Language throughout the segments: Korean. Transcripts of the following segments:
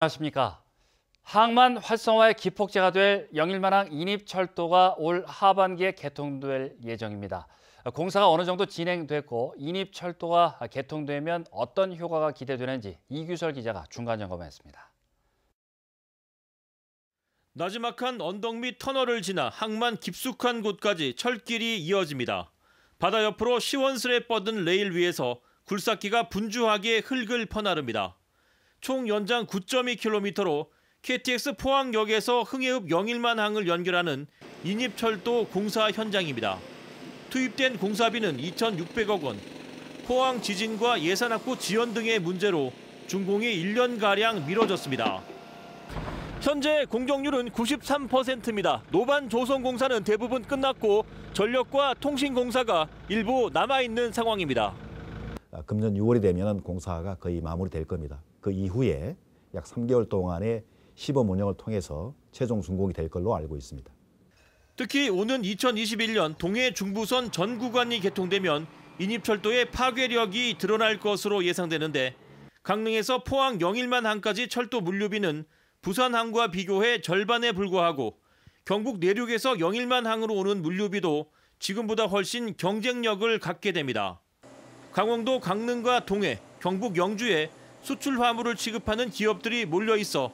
안녕하십니까. 항만 활성화의 기폭제가 될 영일만항 인입철도가 올 하반기에 개통될 예정입니다. 공사가 어느 정도 진행됐고 인입철도가 개통되면 어떤 효과가 기대되는지 이규설 기자가 중간 점검했습니다. 나지막한 언덕 및 터널을 지나 항만 깊숙한 곳까지 철길이 이어집니다. 바다 옆으로 시원스레 뻗은 레일 위에서 굴삭기가 분주하게 흙을 퍼나릅니다. 총 연장 9.2km로 KTX 포항역에서 흥해읍 영일만항을 연결하는 인입철도 공사 현장입니다. 투입된 공사비는 2,600억 원. 포항 지진과 예산 확보 지연 등의 문제로 준공이 1년가량 미뤄졌습니다. 현재 공정률은 93%입니다. 노반 조성 공사는 대부분 끝났고 전력과 통신 공사가 일부 남아있는 상황입니다. 금년 6월이 되면 공사가 거의 마무리될 겁니다. 그 이후에 약 3개월 동안의 시범 운영을 통해서 최종 준공이 될 걸로 알고 있습니다. 특히 오는 2021년 동해 중부선 전 구간이 개통되면 인입철도의 파괴력이 드러날 것으로 예상되는데 강릉에서 포항 영일만항까지 철도 물류비는 부산항과 비교해 절반에 불과하고 경북 내륙에서 영일만항으로 오는 물류비도 지금보다 훨씬 경쟁력을 갖게 됩니다. 강원도 강릉과 동해, 경북 영주에 수출 화물을 취급하는 기업들이 몰려 있어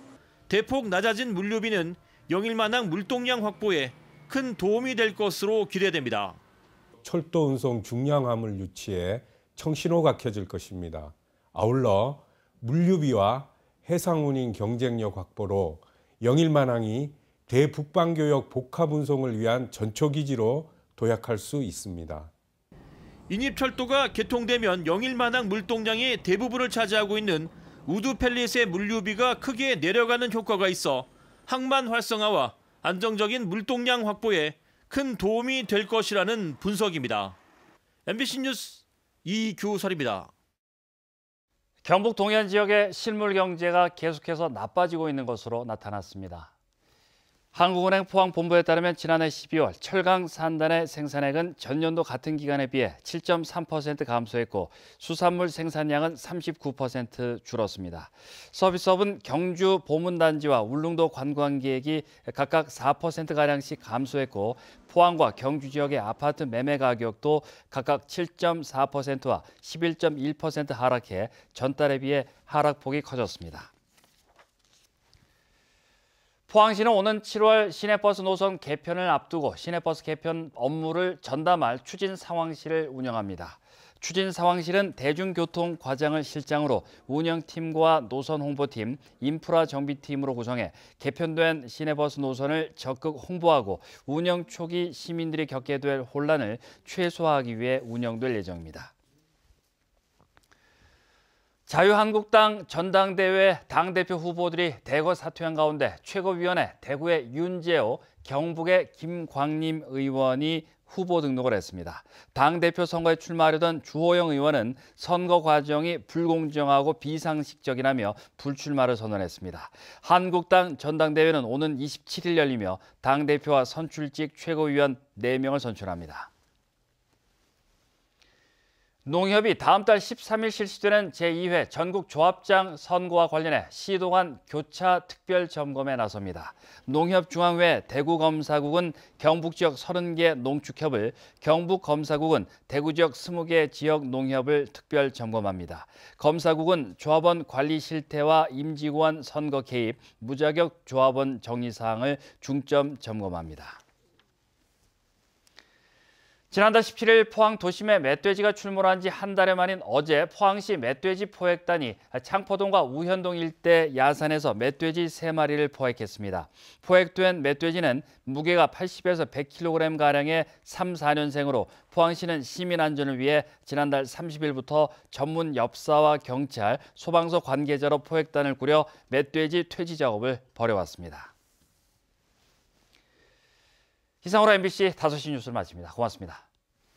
대폭 낮아진 물류비는 영일만항 물동량 확보에 큰 도움이 될 것으로 기대됩니다. 철도 운송 중량 화물 유치에 청신호가 켜질 것입니다. 아울러 물류비와 해상 운임 경쟁력 확보로 영일만항이 대북방교역 복합 운송을 위한 전초기지로 도약할 수 있습니다. 인입철도가 개통되면 영일만항 물동량의 대부분을 차지하고 있는 우두펠릿의 물류비가 크게 내려가는 효과가 있어 항만 활성화와 안정적인 물동량 확보에 큰 도움이 될 것이라는 분석입니다. MBC 뉴스 이규설입니다. 경북 동해안 지역의 실물 경제가 계속해서 나빠지고 있는 것으로 나타났습니다. 한국은행 포항본부에 따르면 지난해 12월 철강 산단의 생산액은 전년도 같은 기간에 비해 7.3% 감소했고 수산물 생산량은 39% 줄었습니다. 서비스업은 경주 보문단지와 울릉도 관광객이 각각 4%가량씩 감소했고 포항과 경주 지역의 아파트 매매 가격도 각각 7.4%와 11.1% 하락해 전달에 비해 하락폭이 커졌습니다. 포항시는 오는 7월 시내버스 노선 개편을 앞두고 시내버스 개편 업무를 전담할 추진상황실을 운영합니다. 추진상황실은 대중교통과장을 실장으로 운영팀과 노선 홍보팀, 인프라 정비팀으로 구성해 개편된 시내버스 노선을 적극 홍보하고 운영 초기 시민들이 겪게 될 혼란을 최소화하기 위해 운영될 예정입니다. 자유한국당 전당대회 당대표 후보들이 대거 사퇴한 가운데 최고위원회 대구의 윤재호, 경북의 김광림 의원이 후보 등록을 했습니다. 당대표 선거에 출마하려던 주호영 의원은 선거 과정이 불공정하고 비상식적이라며 불출마를 선언했습니다. 한국당 전당대회는 오는 27일 열리며 당대표와 선출직 최고위원 4명을 선출합니다. 농협이 다음 달 13일 실시되는 제2회 전국 조합장 선거와 관련해 시도관 교차 특별 점검에 나섭니다. 농협중앙회 대구검사국은 경북 지역 30개 농축협을, 경북검사국은 대구 지역 20개 지역 농협을 특별 점검합니다. 검사국은 조합원 관리 실태와 임직원 선거 개입, 무자격 조합원 정리 사항을 중점 점검합니다. 지난달 17일 포항 도심에 멧돼지가 출몰한 지 한 달여 만인 어제 포항시 멧돼지 포획단이 창포동과 우현동 일대 야산에서 멧돼지 3마리를 포획했습니다. 포획된 멧돼지는 무게가 80에서 100kg가량의 3, 4년생으로 포항시는 시민 안전을 위해 지난달 30일부터 전문 엽사와 경찰, 소방서 관계자로 포획단을 꾸려 멧돼지 퇴치 작업을 벌여왔습니다. 이상으로 MBC 5시 뉴스를 마칩니다. 고맙습니다.